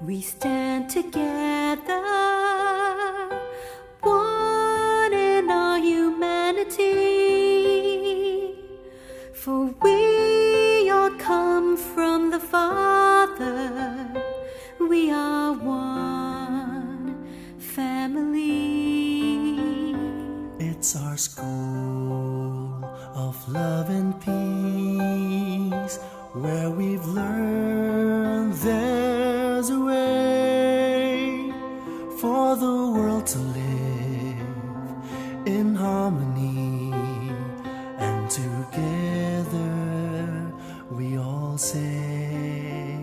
We stand together, one in our humanity, for we all come from the Father. We are one family. It's our school of love and peace, where we've learned there's a way for the world to live in harmony, and together we all say,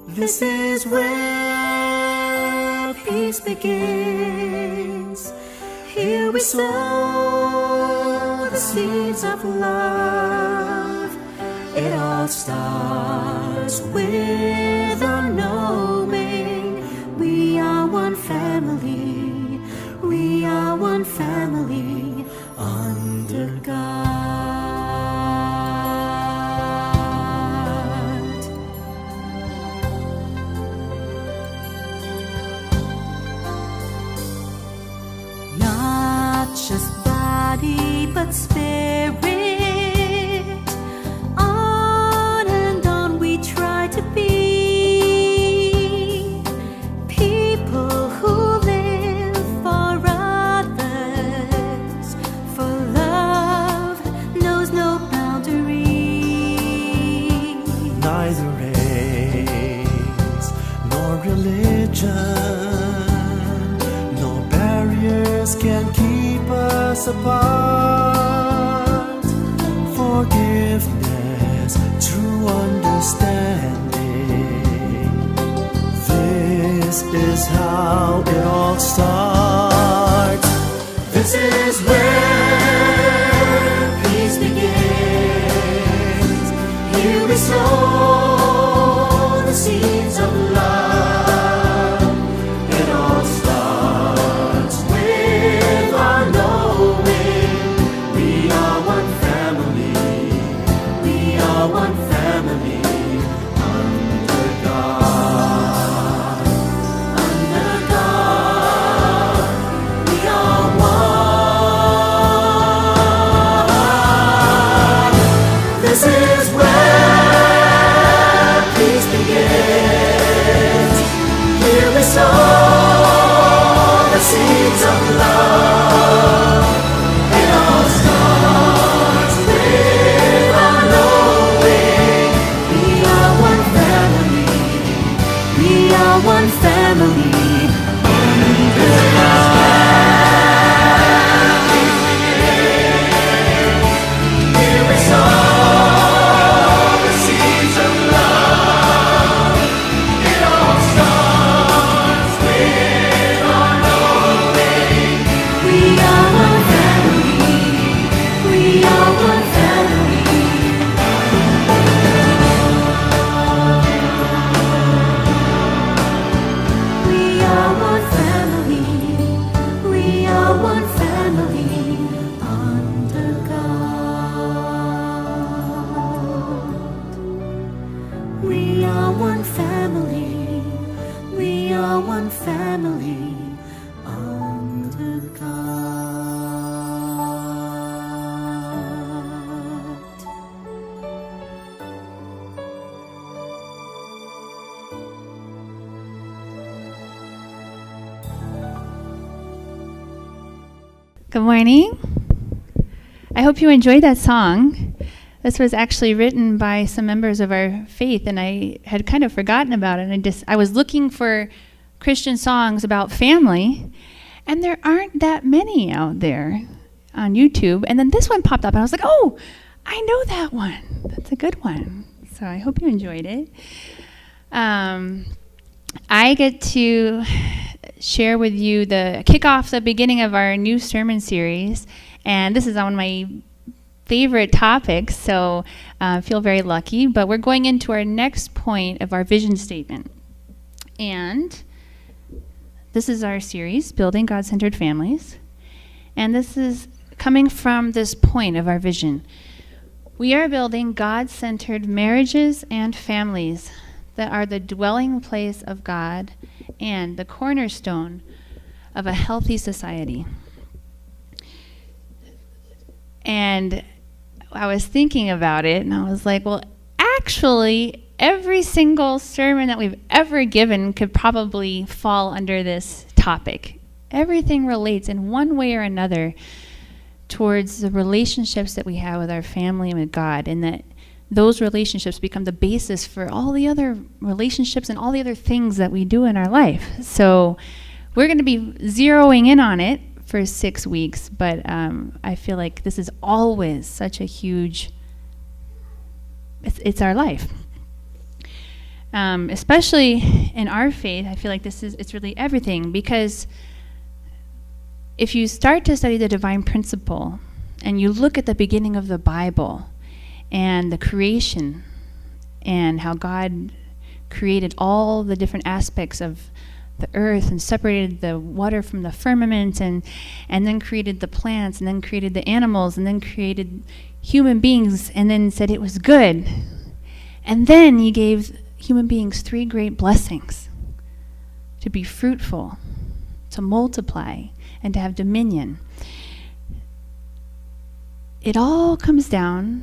this is where peace begins. Here we sow the seeds of love. It all starts with our knowing we are one family. We are one family under God. Not just body but spirit. To be people who live for others, for love knows no boundary. Neither race nor religion, no barriers can keep us apart. Forgiveness, true understanding, this is how it all starts. This is where peace begins. Here we sow the seeds of love. It all starts with our knowing we are one family. We are one family under God. Under God, we are one. This is where peace begins. Here we sow the seeds of love. It all starts with our knowing we are one family. We are one family under God. Here we sow the seeds of love. It all starts with our knowing we are one family. We are one family. We are one family. We are one family under God. We are one family. We are one family under God. Good morning. I hope you enjoyed that song. This was actually written by some members of our faith, and I had kind of forgotten about it. I was looking for Christian songs about family, and there aren't that many out there on YouTube. And then this one popped up, and I was like, oh, I know that one. That's a good one. So I hope you enjoyed it. I get to share with you kick off the beginning of our new sermon series, and this is one of my favorite topics, so I feel very lucky. But we're going into our next point of our vision statement, and this is our series, Building God-Centered Families, and this is coming from this point of our vision. We are building God-centered marriages and families that are the dwelling place of God and the cornerstone of a healthy society. And I was thinking about it, and I was like, well, actually, every single sermon that we've ever given could probably fall under this topic. Everything relates in one way or another towards the relationships that we have with our family and with God, and that those relationships become the basis for all the other relationships and all the other things that we do in our life. So we're going to be zeroing in on it for 6 weeks, but I feel like this is always such a huge, it's our life. Especially in our faith, I feel like it's really everything, because if you start to study the divine principle and you look at the beginning of the Bible and the creation and how God created all the different aspects of the earth and separated the water from the firmament and then created the plants and then created the animals and then created human beings and then said it was good. And then he gave human beings 3 great blessings: to be fruitful, to multiply, and to have dominion. It all comes down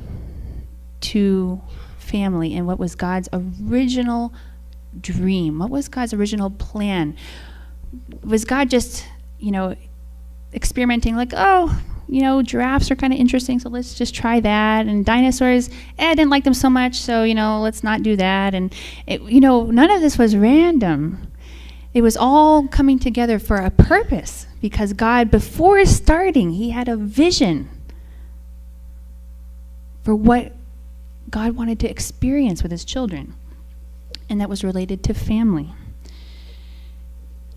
to family and what was God's original dream. What was God's original plan? Was God just, experimenting like, giraffes are kind of interesting, so let's just try that. And dinosaurs, I didn't like them so much, so, let's not do that. And, none of this was random. It was all coming together for a purpose, because God, before starting, he had a vision for what God wanted to experience with his children, and that was related to family.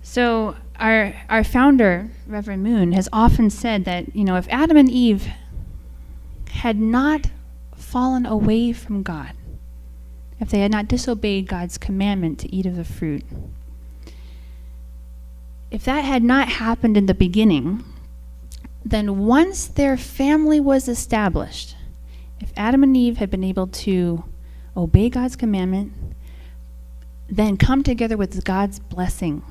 So our founder, Reverend Moon, has often said that, if Adam and Eve had not fallen away from God, if they had not disobeyed God's commandment to eat of the fruit, if that had not happened in the beginning, then once their family was established, if Adam and Eve had been able to obey God's commandment, then come together with God's blessing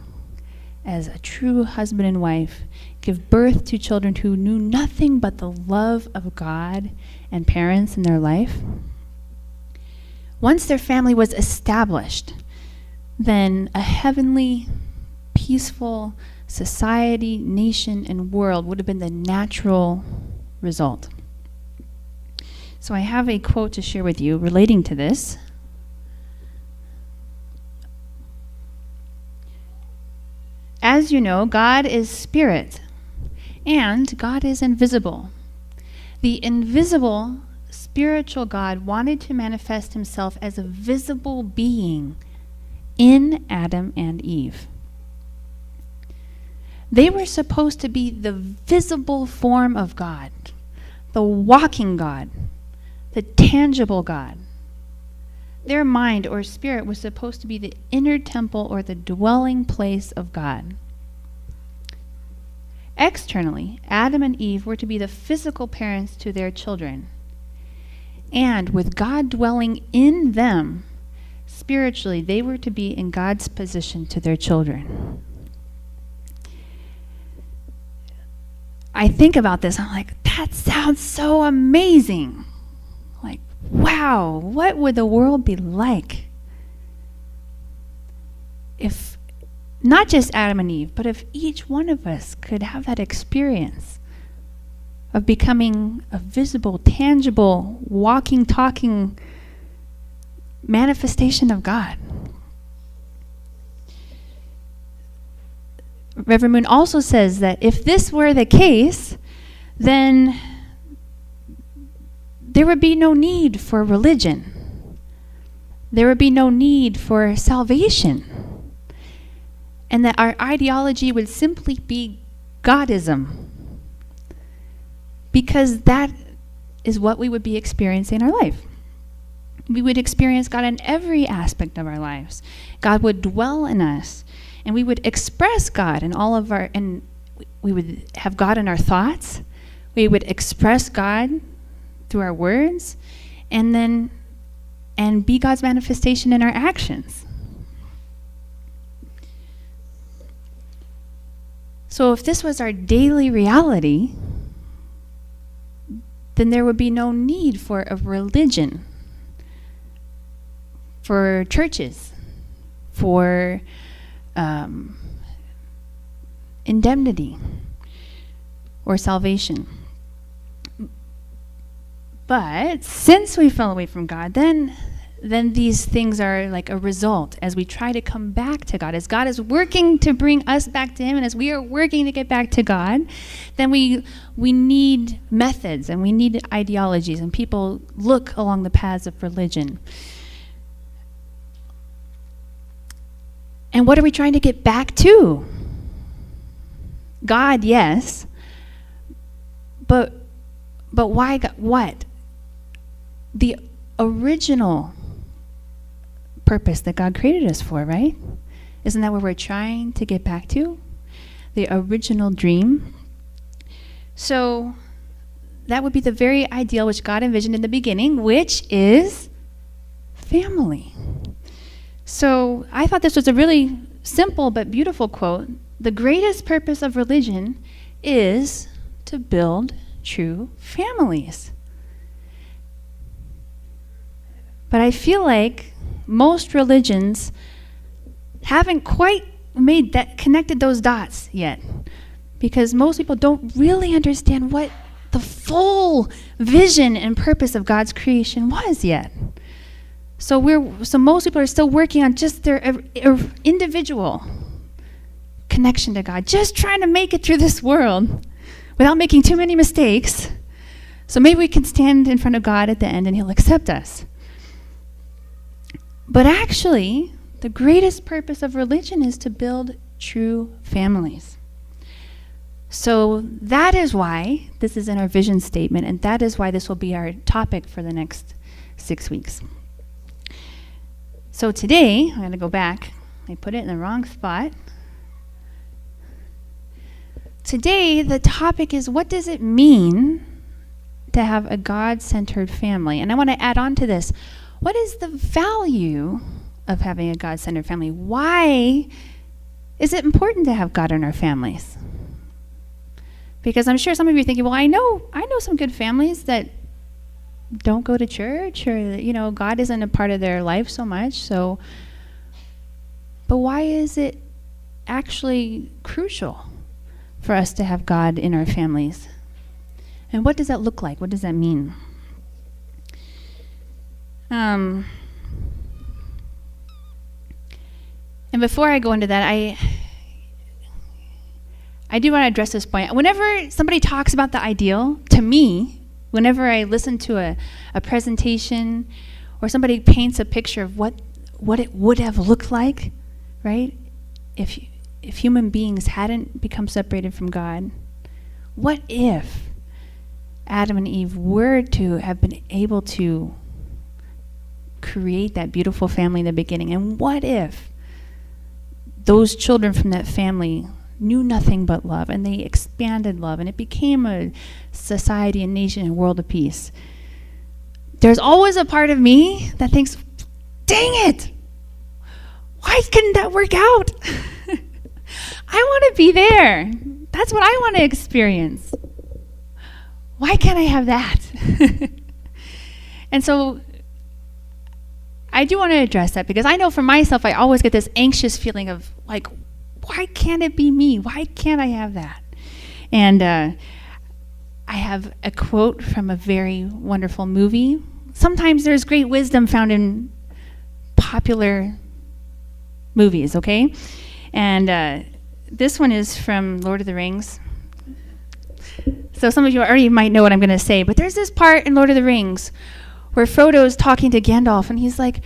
as a true husband and wife, give birth to children who knew nothing but the love of God and parents in their life, once their family was established, then a heavenly, peaceful society, nation, and world would have been the natural result. So I have a quote to share with you relating to this. As you know, God is spirit, and God is invisible. The invisible, spiritual God wanted to manifest himself as a visible being in Adam and Eve. They were supposed to be the visible form of God, the walking God, the tangible God. Their mind or spirit was supposed to be the inner temple or the dwelling place of God. Externally, Adam and Eve were to be the physical parents to their children. And with God dwelling in them, spiritually, they were to be in God's position to their children. I think about this, I'm like, that sounds so amazing. Like, wow, what would the world be like if not just Adam and Eve, but if each one of us could have that experience of becoming a visible, tangible, walking, talking manifestation of God. Reverend Moon also says that if this were the case, then there would be no need for religion. There would be no need for salvation. And that our ideology would simply be Godism. Because that is what we would be experiencing in our life. We would experience God in every aspect of our lives. God would dwell in us. And we would express God in all of our, and we would have God in our thoughts. We would express God through our words. And then and be God's manifestation in our actions. So if this was our daily reality, then there would be no need for a religion, for churches, for indemnity or salvation. But since we fell away from God, then these things are like a result as we try to come back to God. As God is working to bring us back to him, and as we are working to get back to God, then we need methods and we need ideologies, and people look along the paths of religion. And what are we trying to get back to? God, yes. But why God? What? The original purpose that God created us for, right? Isn't that what we're trying to get back to? The original dream. So that would be the very ideal which God envisioned in the beginning, which is family. So I thought this was a really simple but beautiful quote. The greatest purpose of religion is to build true families. But I feel like most religions haven't quite connected those dots yet, because most people don't really understand what the full vision and purpose of God's creation was yet. So most people are still working on just their individual connection to God, just trying to make it through this world without making too many mistakes. So maybe we can stand in front of God at the end and he'll accept us. But actually, the greatest purpose of religion is to build true families. So that is why this is in our vision statement, and that is why this will be our topic for the next 6 weeks. So today, I'm going to go back. I put it in the wrong spot. Today, the topic is, what does it mean to have a God-centered family? And I want to add on to this. What is the value of having a God-centered family? Why is it important to have God in our families? Because I'm sure some of you are thinking, well, I know some good families that don't go to church, or God isn't a part of their life so much. So, but why is it actually crucial for us to have God in our families? And what does that look like? What does that mean? And before I go into that, I do want to address this point. Whenever somebody talks about the ideal, to me, whenever I listen to a presentation or somebody paints a picture of what it would have looked like, right? If human beings hadn't become separated from God, what if Adam and Eve were to have been able to create that beautiful family in the beginning? And what if those children from that family knew nothing but love, and they expanded love, and it became a society, a nation, a world of peace? There's always a part of me that thinks, dang it, why couldn't that work out? I want to be there. That's what I want to experience. Why can't I have that? And so I do want to address that, because I know for myself, I always get this anxious feeling of like, why can't it be me? Why can't I have that? And I have a quote from a very wonderful movie. Sometimes there's great wisdom found in popular movies, okay? And this one is from Lord of the Rings. So some of you already might know what I'm going to say, but there's this part in Lord of the Rings where Frodo's talking to Gandalf, and he's like,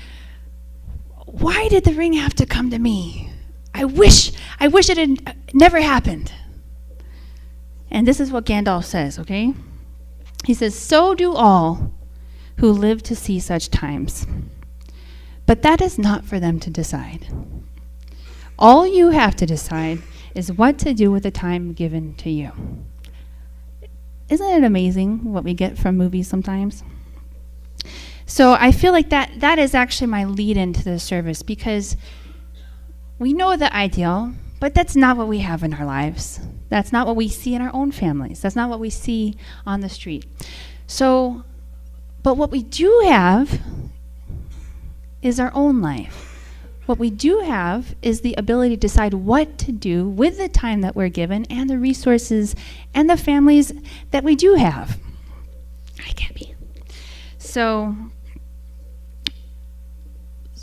why did the ring have to come to me? I wish it had never happened. And this is what Gandalf says, okay? He says, so do all who live to see such times. But that is not for them to decide. All you have to decide is what to do with the time given to you. Isn't it amazing what we get from movies sometimes? So I feel like that is actually my lead into the service, because we know the ideal, but that's not what we have in our lives. That's not what we see in our own families. That's not what we see on the street. So, but what we do have is our own life. What we do have is the ability to decide what to do with the time that we're given and the resources and the families that we do have. Hi, Gabby.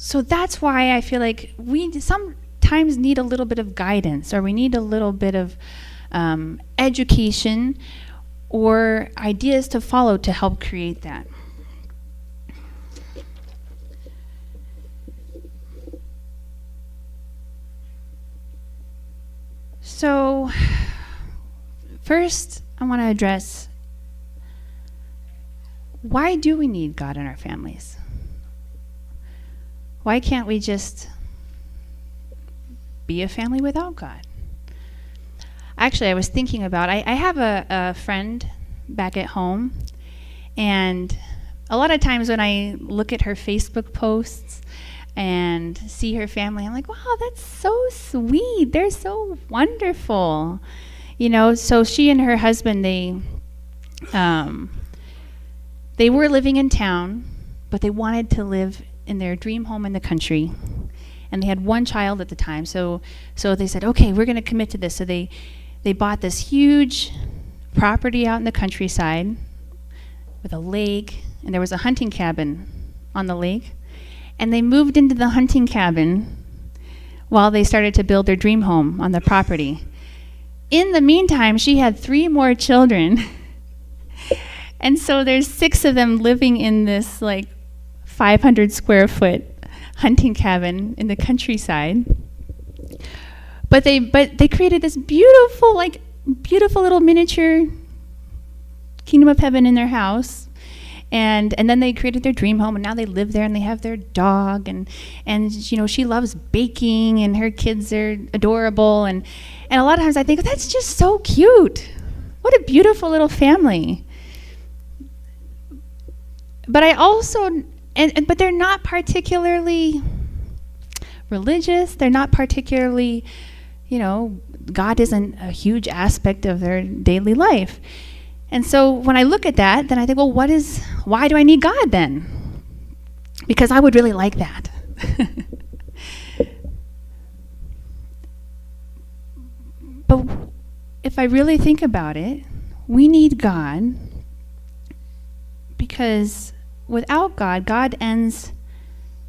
So that's why I feel like we sometimes need a little bit of guidance, or we need a little bit of education or ideas to follow to help create that. So first, I want to address, why do we need God in our families? Why can't we just be a family without God? Actually, I was thinking about, I have a friend back at home, and a lot of times when I look at her Facebook posts and see her family, I'm like, wow, that's so sweet. They're so wonderful. You know, so she and her husband, they were living in town, but they wanted to live in their dream home in the country. And they had one child at the time. So they said, okay, we're going to commit to this. So they bought this huge property out in the countryside with a lake, and there was a hunting cabin on the lake. And they moved into the hunting cabin while they started to build their dream home on the property. In the meantime, she had 3 more children. And so there's 6 of them living in this like 500 square foot hunting cabin in the countryside. But they created this beautiful little miniature kingdom of heaven in their house. And then they created their dream home, and now they live there, and they have their dog, and you know, she loves baking, and her kids are adorable, and a lot of times I think, that's just so cute. What a beautiful little family. But I also, but they're not particularly religious. They're not particularly, you know, God isn't a huge aspect of their daily life. And so when I look at that, then I think, well, why do I need God then? Because I would really like that. But if I really think about it, we need God because without God, God ends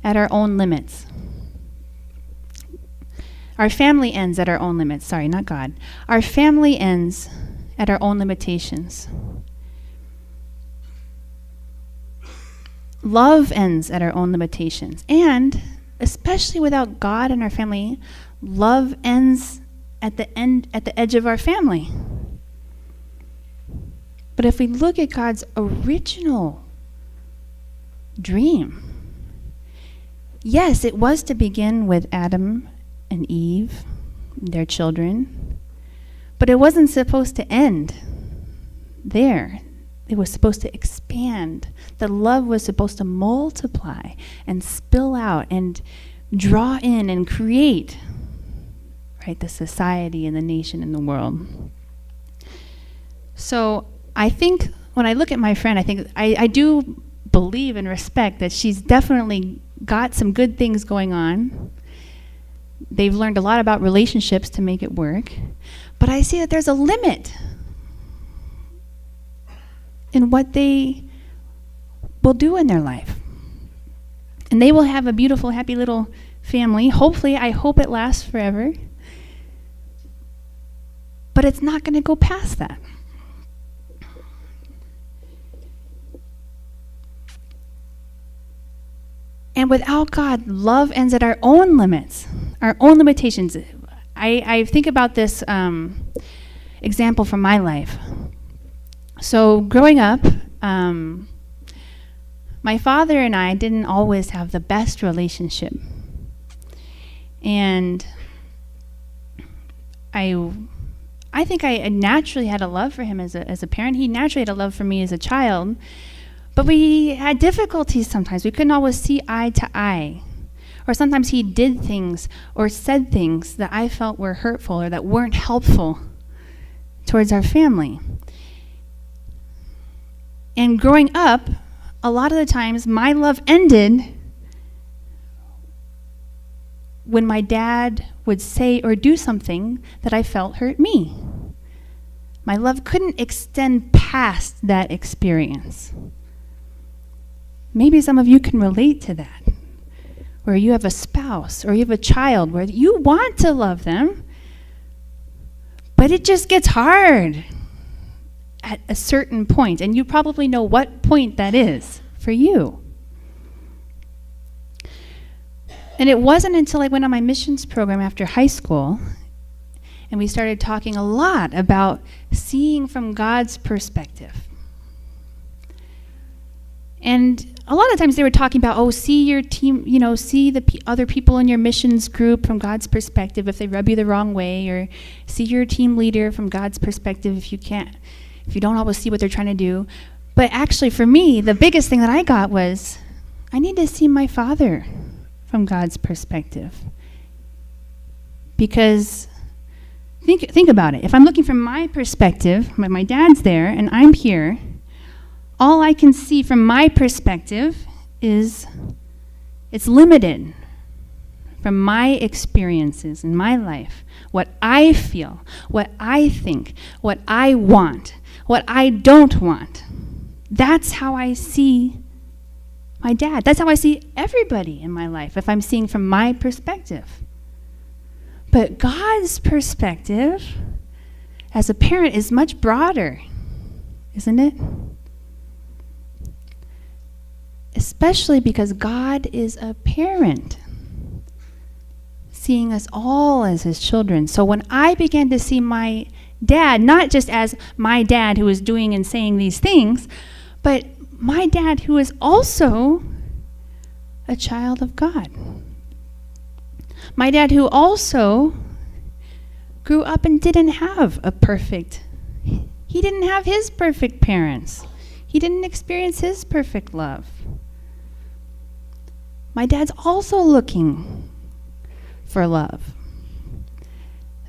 at our own limits. Our family ends at our own limits. Sorry, not God. Our family ends at our own limitations. Love ends at our own limitations. And especially without God in our family, love ends at the edge of our family. But if we look at God's original dream, yes, it was to begin with Adam and Eve, their children. But it wasn't supposed to end there. It was supposed to expand. The love was supposed to multiply and spill out and draw in and create, right, the society and the nation and the world. So I think when I look at my friend, I think I do believe and respect that she's definitely got some good things going on. They've learned a lot about relationships to make it work. But I see that there's a limit in what they will do in their life. And they will have a beautiful, happy little family. Hopefully, I hope it lasts forever. But it's not going to go past that. And without God, love ends at our own limits, our own limitations. I think about this example from my life. So growing up, my father and I didn't always have the best relationship. And I think I naturally had a love for him as a parent. He naturally had a love for me as a child. But we had difficulties sometimes. We couldn't always see eye to eye. Or sometimes he did things or said things that I felt were hurtful or that weren't helpful towards our family. And growing up, a lot of the times my love ended when my dad would say or do something that I felt hurt me. My love couldn't extend past that experience. Maybe some of you can relate to that, where you have a spouse or you have a child where you want to love them, but it just gets hard at a certain point, and you probably know what point that is for you. And it wasn't until I went on my missions program after high school, and we started talking a lot about seeing from God's perspective. And a lot of times they were talking about, see your team, see the other people in your missions group from God's perspective if they rub you the wrong way, or see your team leader from God's perspective if you don't always see what they're trying to do. But actually for me, the biggest thing that I got was, I need to see my father from God's perspective. Because think about it. If I'm looking from my perspective, my dad's there and I'm here, all I can see from my perspective is it's limited from my experiences in my life, what I feel, what I think, what I want, what I don't want. That's how I see my dad. That's how I see everybody in my life if I'm seeing from my perspective. But God's perspective as a parent is much broader, isn't it? Especially because God is a parent, seeing us all as his children. So when I began to see my dad, not just as my dad who was doing and saying these things, but my dad who is also a child of God. My dad who also grew up and didn't have he didn't have his perfect parents. He didn't experience his perfect love. My dad's also looking for love.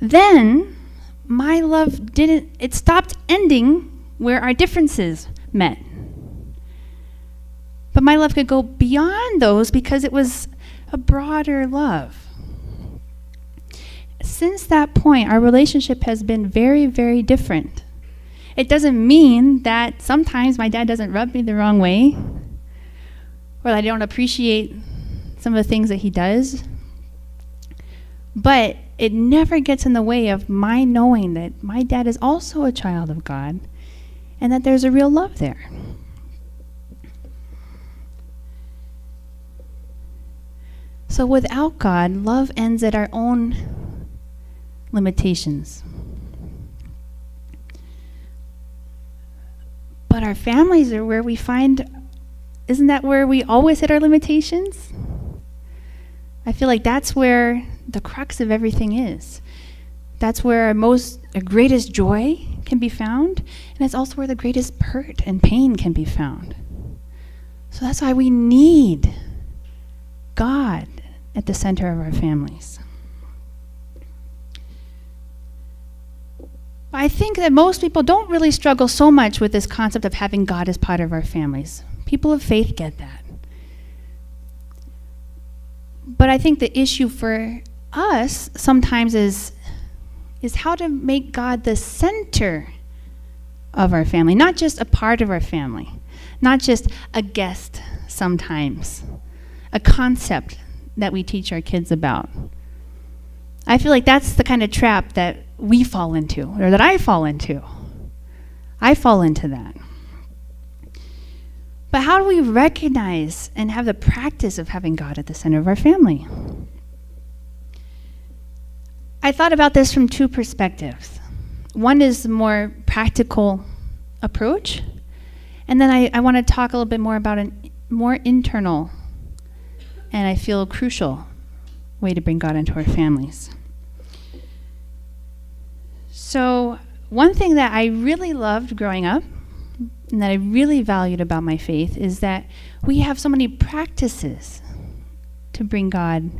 Then my love it stopped ending where our differences met. But my love could go beyond those because it was a broader love. Since that point, our relationship has been very, very different. It doesn't mean that sometimes my dad doesn't rub me the wrong way, or that I don't appreciate some of the things that he does. But it never gets in the way of my knowing that my dad is also a child of God and that there's a real love there. So without God, love ends at our own limitations. But our families are where we isn't that where we always hit our limitations? I feel like that's where the crux of everything is. That's where our greatest joy can be found, and it's also where the greatest hurt and pain can be found. So that's why we need God at the center of our families. I think that most people don't really struggle so much with this concept of having God as part of our families. People of faith get that. But I think the issue for us sometimes is how to make God the center of our family, not just a part of our family, not just a guest sometimes, a concept that we teach our kids about. I feel like that's the kind of trap that we fall into, or that I fall into. I fall into that. But how do we recognize and have the practice of having God at the center of our family? I thought about this from two perspectives. One is the more practical approach, and then I want to talk a little bit more about a more internal and I feel crucial way to bring God into our families. So one thing that I really loved growing up and that I really valued about my faith is that we have so many practices to bring God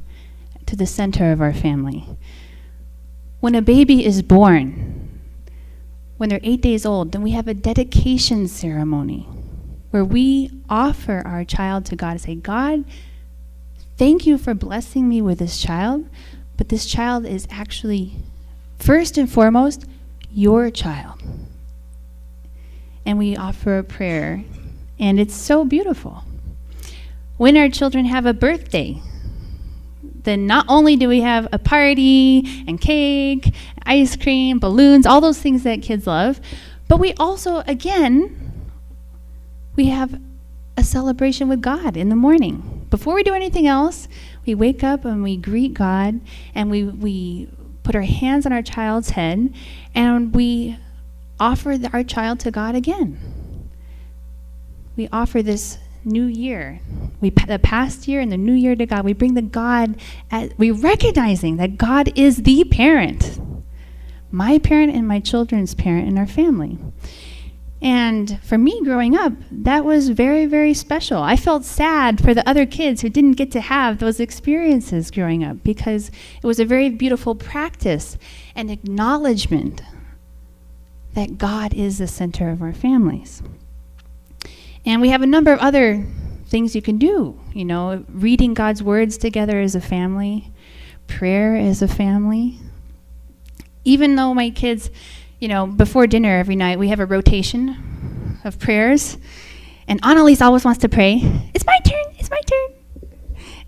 to the center of our family. When a baby is born, when they're 8 days old, then we have a dedication ceremony where we offer our child to God and say, God, thank you for blessing me with this child, but this child is actually, first and foremost, your child. And we offer a prayer, and it's so beautiful. When our children have a birthday, then not only do we have a party and cake, ice cream, balloons, all those things that kids love, but we also, again, we have a celebration with God in the morning. Before we do anything else, we wake up and we greet God, and we put our hands on our child's head, and we offer our child to God again. We offer this new year, the past year and the new year to God. We bring the God, we recognizing that God is the parent, my parent and my children's parent in our family. And for me growing up, that was very, very special. I felt sad for the other kids who didn't get to have those experiences growing up, because it was a very beautiful practice and acknowledgement that God is the center of our families. And we have a number of other things you can do, reading God's words together as a family, prayer as a family. Even though my kids, before dinner every night, we have a rotation of prayers. And Annalise always wants to pray, it's my turn.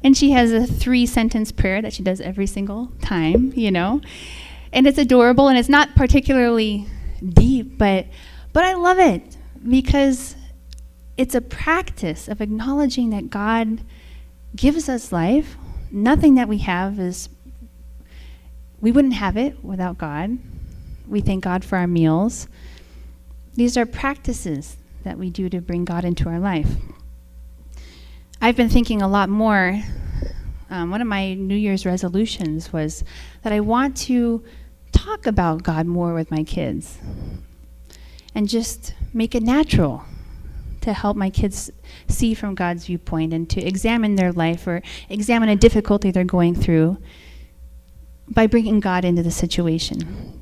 And she has a 3-sentence prayer that she does every single time, And it's adorable, and it's not particularly deep, but I love it because it's a practice of acknowledging that God gives us life. Nothing that we have we wouldn't have it without God. We thank God for our meals. These are practices that we do to bring God into our life. I've been thinking a lot more. One of my New Year's resolutions was that I want to talk about God more with my kids and just make it natural to help my kids see from God's viewpoint and to examine their life or examine a difficulty they're going through by bringing God into the situation.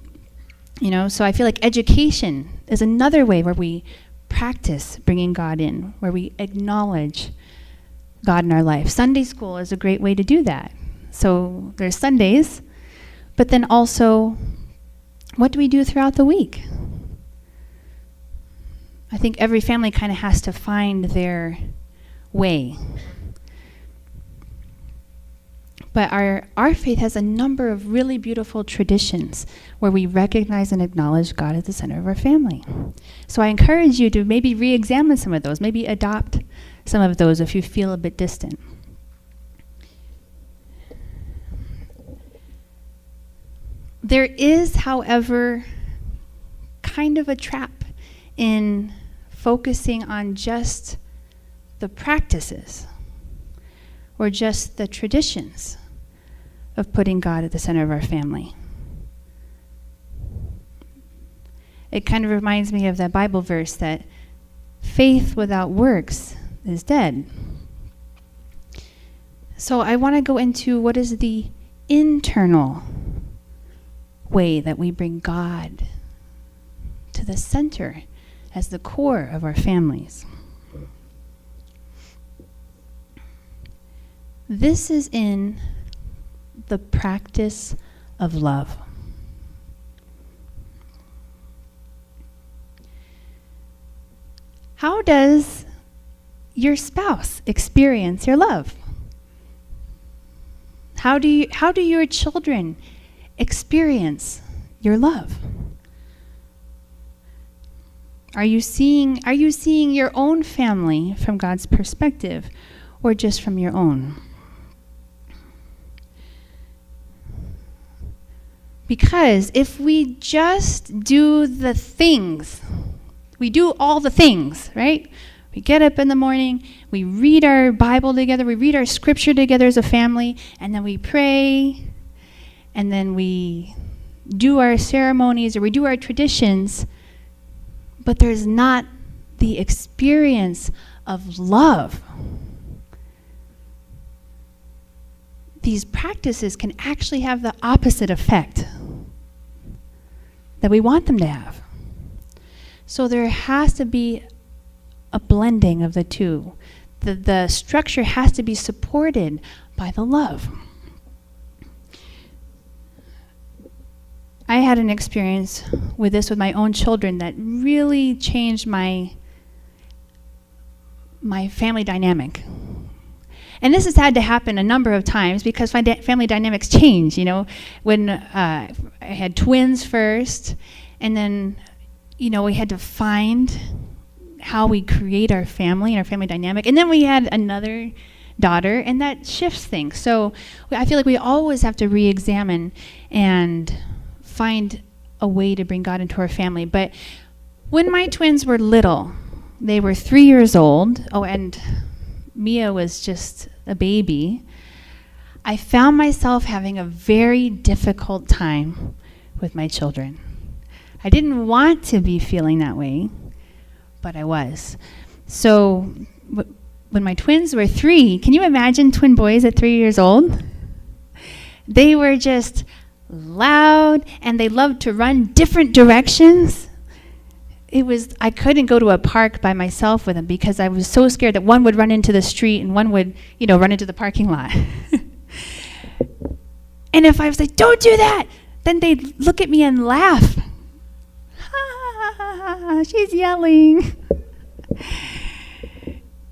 So I feel like education is another way where we practice bringing God in, where we acknowledge God in our life. Sunday school is a great way to do that. So there's Sundays, but then also, what do we do throughout the week? I think every family kind of has to find their way. But our faith has a number of really beautiful traditions where we recognize and acknowledge God at the center of our family. So I encourage you to maybe re-examine some of those, maybe adopt some of those if you feel a bit distant. There is, however, kind of a trap in focusing on just the practices or just the traditions of putting God at the center of our family. It kind of reminds me of that Bible verse that faith without works is dead. So I want to go into what is the internal way that we bring God to the center as the core of our families. This is in the practice of love. How does your spouse experience your love? How do your children experience your love? Are you seeing your own family from God's perspective or just from your own? Because if we just do the things, we do all the things, right? We get up in the morning, we read our Bible together, we read our scripture together as a family, and then we pray, and then we do our ceremonies or we do our traditions, but there's not the experience of love, these practices can actually have the opposite effect that we want them to have. So there has to be a blending of the two. The structure has to be supported by the love. I had an experience with this with my own children that really changed my family dynamic. And this has had to happen a number of times because family dynamics change, When I had twins first, and then, we had to find how we create our family and our family dynamic. And then we had another daughter, and that shifts things. So I feel like we always have to re-examine and find a way to bring God into our family. But when my twins were little, they were 3 years old. Oh, and Mia was just a baby. I found myself having a very difficult time with my children. I didn't want to be feeling that way, but I was. So when my twins were 3, can you imagine twin boys at 3 years old? They were just loud, and they loved to run different directions. I couldn't go to a park by myself with them because I was so scared that one would run into the street and one would, run into the parking lot. And if I was like, don't do that, then they'd look at me and laugh. She's yelling.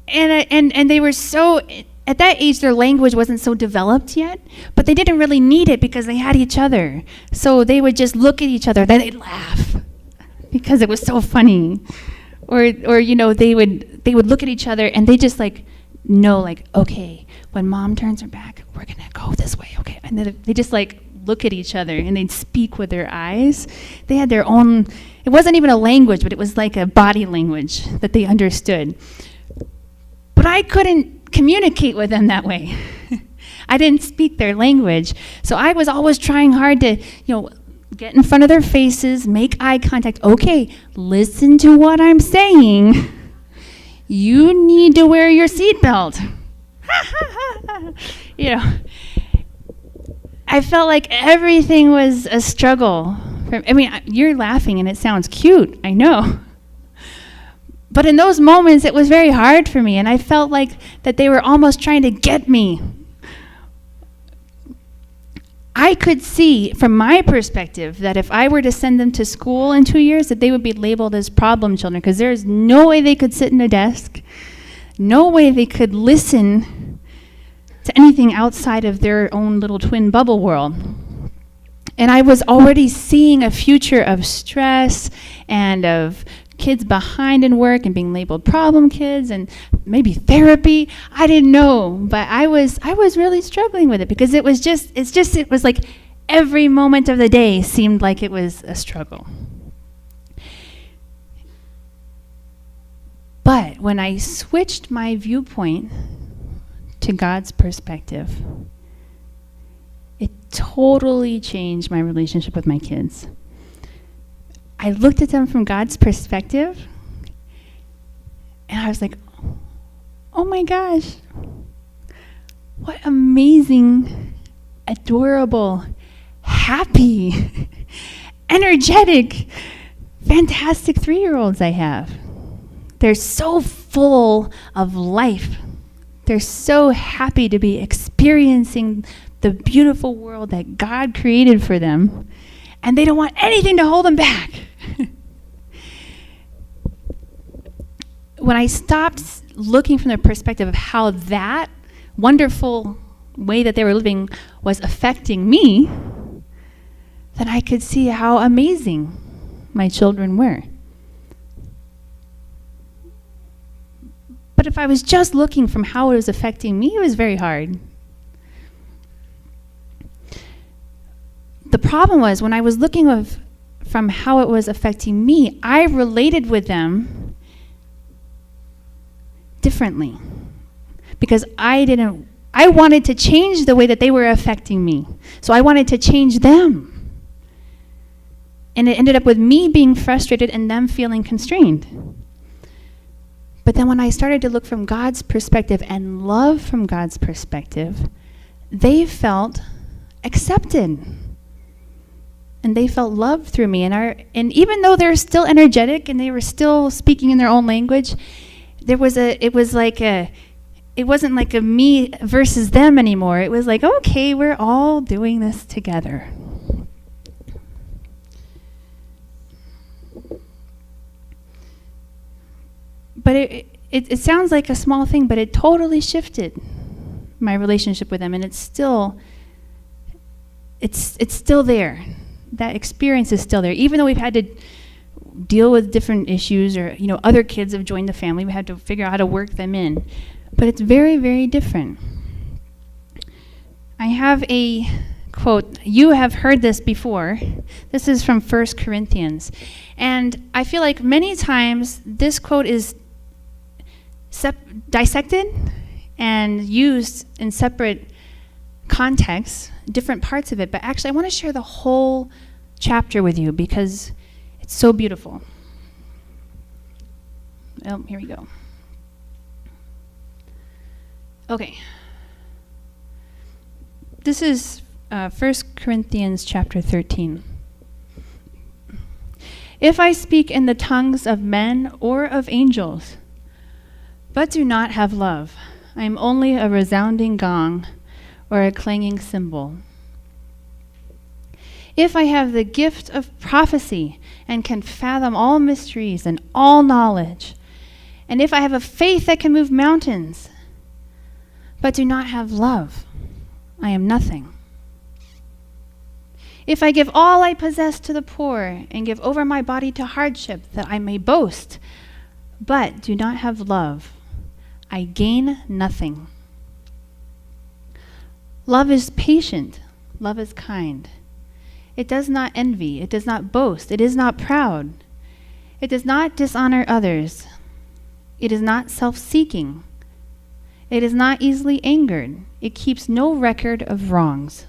And they were so, at that age, their language wasn't so developed yet, but they didn't really need it because they had each other. So they would just look at each other, then they'd laugh because it was so funny. Or they would look at each other and they just know, okay, when mom turns her back, we're gonna go this way, okay? And then they just look at each other and they'd speak with their eyes. They had their own, it wasn't even a language, but it was like a body language that they understood. But I couldn't communicate with them that way. I didn't speak their language. So I was always trying hard to, get in front of their faces, make eye contact. Okay, listen to what I'm saying. You need to wear your seatbelt. I felt like everything was a struggle. You're laughing and it sounds cute, I know. But in those moments, it was very hard for me, and I felt like that they were almost trying to get me. I could see, from my perspective, that if I were to send them to school in 2 years, that they would be labeled as problem children, because there's no way they could sit in a desk, no way they could listen to anything outside of their own little twin bubble world. And I was already seeing a future of stress and of kids behind in work and being labeled problem kids and maybe therapy. I didn't know, but I was really struggling with it because it was like every moment of the day seemed like it was a struggle. But when I switched my viewpoint to God's perspective, it totally changed my relationship with my kids. I looked at them from God's perspective, and I was like, oh my gosh, what amazing, adorable, happy, energetic, fantastic 3-year-olds I have. They're so full of life. They're so happy to be experiencing the beautiful world that God created for them, and they don't want anything to hold them back. When I stopped looking from the perspective of how that wonderful way that they were living was affecting me, then I could see how amazing my children were. But if I was just looking from how it was affecting me, it was very hard. The problem was when I was looking from how it was affecting me, I related with them differently because I wanted to change the way that they were affecting me. So I wanted to change them. And it ended up with me being frustrated and them feeling constrained. But then when I started to look from God's perspective and love from God's perspective, they felt accepted. And they felt loved through me. And even though they're still energetic and they were still speaking in their own language, it wasn't like a me versus them anymore. It was like, okay, we're all doing this together. But it sounds like a small thing, but it totally shifted my relationship with them, and it's still there. That experience is still there. Even though we've had to deal with different issues, or other kids have joined the family, we had to figure out how to work them in. But it's very, very different. I have a quote. You have heard this before. This is from 1 Corinthians. And I feel like many times this quote is dissected and used in separate contexts, different parts of it. But actually, I want to share the whole chapter with you because it's so beautiful. Oh, here we go. Okay. This is 1 Corinthians chapter 13. If I speak in the tongues of men or of angels, but do not have love, I am only a resounding gong or a clanging cymbal. If I have the gift of prophecy and can fathom all mysteries and all knowledge, and if I have a faith that can move mountains, but do not have love, I am nothing. If I give all I possess to the poor and give over my body to hardship that I may boast, but do not have love, I gain nothing. Love is patient. Love is kind. It does not envy. It does not boast. It is not proud. It does not dishonor others. It is not self-seeking. It is not easily angered. It keeps no record of wrongs.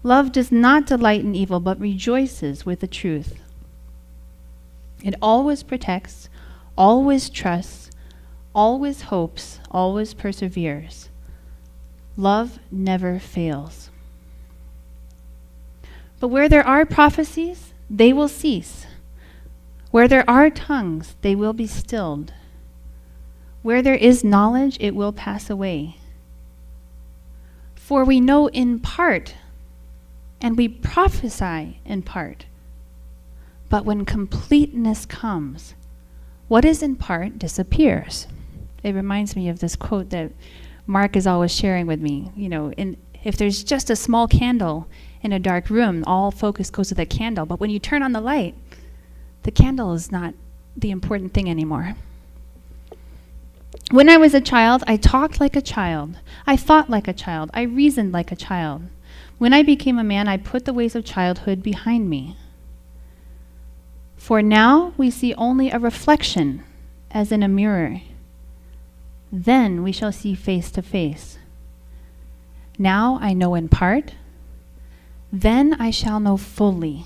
Love does not delight in evil, but rejoices with the truth. It always protects, always trusts, always hopes, always perseveres. Love never fails. But where there are prophecies, they will cease. Where there are tongues, they will be stilled. Where there is knowledge, it will pass away. For we know in part, and we prophesy in part. But when completeness comes, what is in part disappears. It reminds me of this quote that Mark is always sharing with me. If there's just a small candle in a dark room, all focus goes to the candle. But when you turn on the light, the candle is not the important thing anymore. When I was a child, I talked like a child. I thought like a child. I reasoned like a child. When I became a man, I put the ways of childhood behind me. For now we see only a reflection, as in a mirror. Then we shall see face to face. Now I know in part. Then I shall know fully,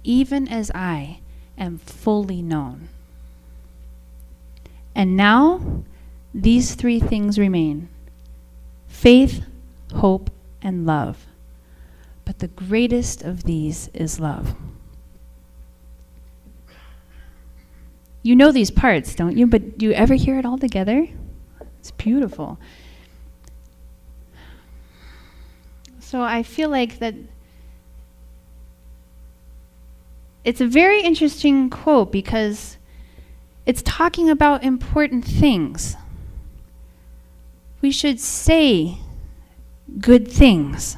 even as I am fully known. And now these three things remain: faith, hope, and love. But the greatest of these is love. You know these parts, don't you? But do you ever hear it all together? It's beautiful. So I feel like that it's a very interesting quote because it's talking about important things. We should say good things.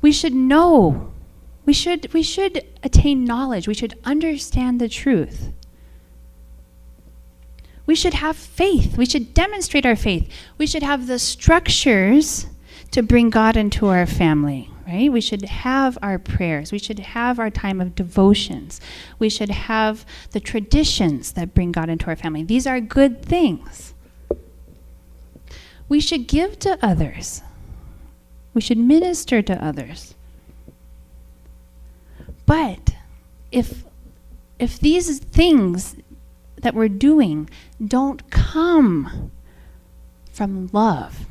We should know. We should attain knowledge. We should understand the truth. We should have faith. We should demonstrate our faith. We should have the structures to bring God into our family, right? We should have our prayers. We should have our time of devotions. We should have the traditions that bring God into our family. These are good things. We should give to others. We should minister to others. But if if these things that we're doing don't come from love,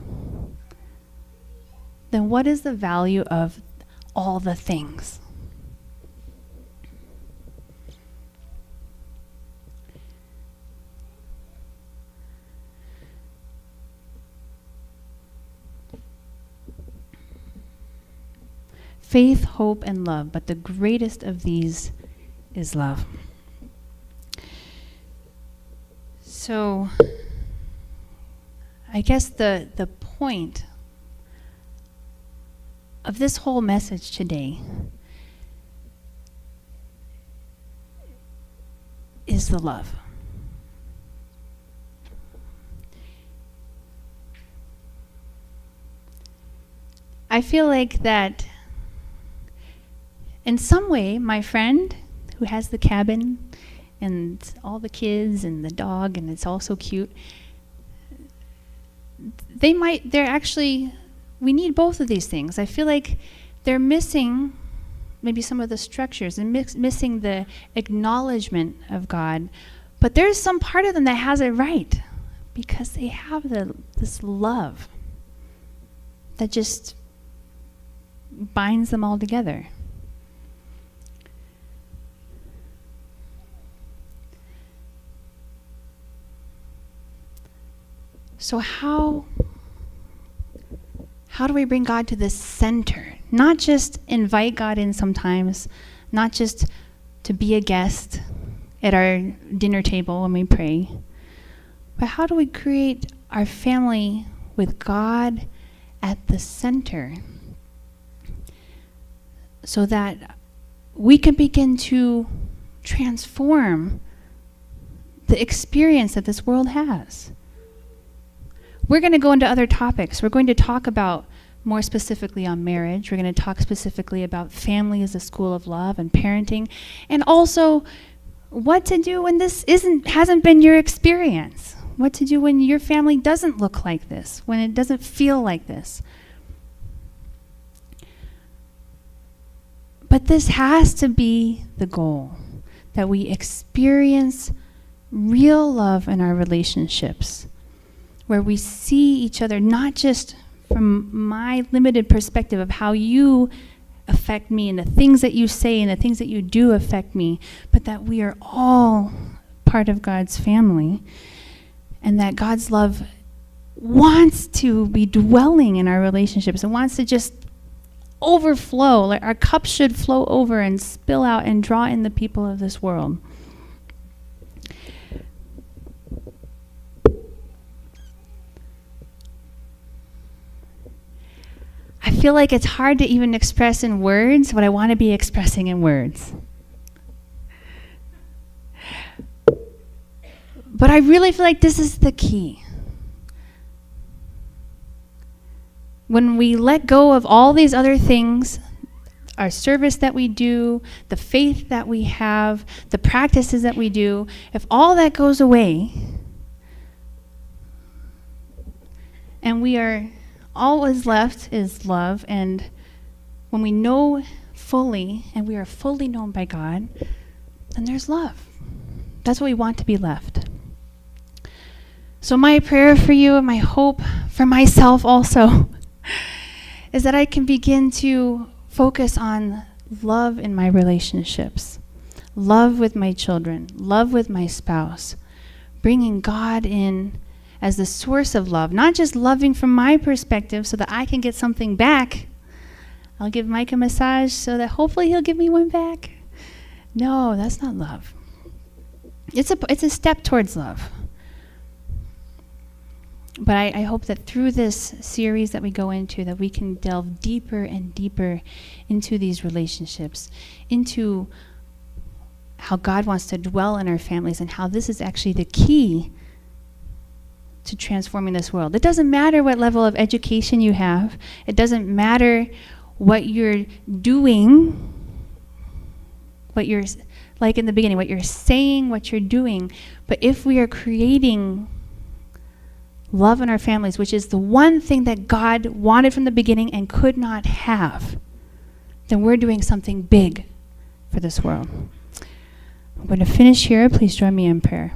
then what is the value of all the things? Faith, hope, and love, but the greatest of these is love. So, I guess the point of this whole message today is the love. I feel like that in some way, my friend who has the cabin and all the kids and the dog, and it's all so cute, we need both of these things. I feel like they're missing maybe some of the structures and missing the acknowledgement of God, but there's some part of them that has it right because they have this love that just binds them all together. So how do we bring God to the center? Not just invite God in sometimes, not just to be a guest at our dinner table when we pray, but how do we create our family with God at the center so that we can begin to transform the experience that this world has? We're going to go into other topics. We're going to talk about more specifically on marriage. We're going to talk specifically about family as a school of love and parenting, and also what to do when this hasn't been your experience. What to do when your family doesn't look like this, when it doesn't feel like this. But this has to be the goal, that we experience real love in our relationships, where we see each other not just from my limited perspective of how you affect me and the things that you say and the things that you do affect me, but that we are all part of God's family, and that God's love wants to be dwelling in our relationships and wants to just overflow. Like our cup should flow over and spill out and draw in the people of this world. I feel like it's hard to even express in words what I want to be expressing in words. But I really feel like this is the key. When we let go of all these other things, our service that we do, the faith that we have, the practices that we do, if all that goes away, and all is left is love, and when we know fully, and we are fully known by God, then there's love. That's what we want to be left. So my prayer for you and my hope for myself also is that I can begin to focus on love in my relationships, love with my children, love with my spouse, bringing God in as the source of love, not just loving from my perspective so that I can get something back. I'll give Mike a massage so that hopefully he'll give me one back. No, that's not love. It's a step towards love. But I hope that through this series that we go into, that we can delve deeper and deeper into these relationships, into how God wants to dwell in our families and how this is actually the key to transforming this world. It doesn't matter what level of education you have. It doesn't matter what you're doing, what you're, like in the beginning, what you're saying, what you're doing. But if we are creating love in our families, which is the one thing that God wanted from the beginning and could not have, then we're doing something big for this world. I'm going to finish here. Please join me in prayer.